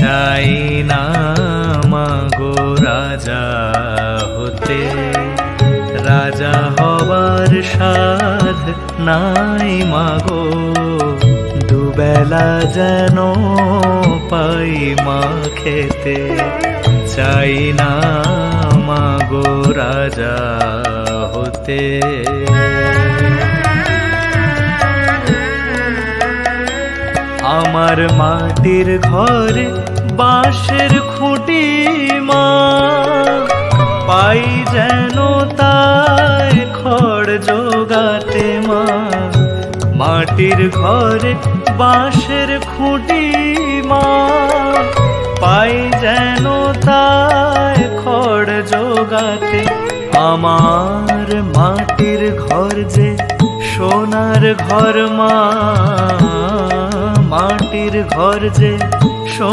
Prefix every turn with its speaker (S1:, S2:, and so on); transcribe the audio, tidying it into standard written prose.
S1: চাই না মাগো রাজা হতে, রাজা হবার সাধ নাই মাগো, দুবেলা যেন পাই মা খেতে। চাই না মাগো রাজা হতে। আমার মাটির ঘরে বাঁশের খুঁটি মা, পাই যেন তাই খড় জোগাতে মা। মাটির ঘরে বাঁশের খুঁটি মা, পাই যেন তাই খড় জোগাতে। আমার মাটির ঘর যে সোনার ঘর মা, মাটির ঘর যে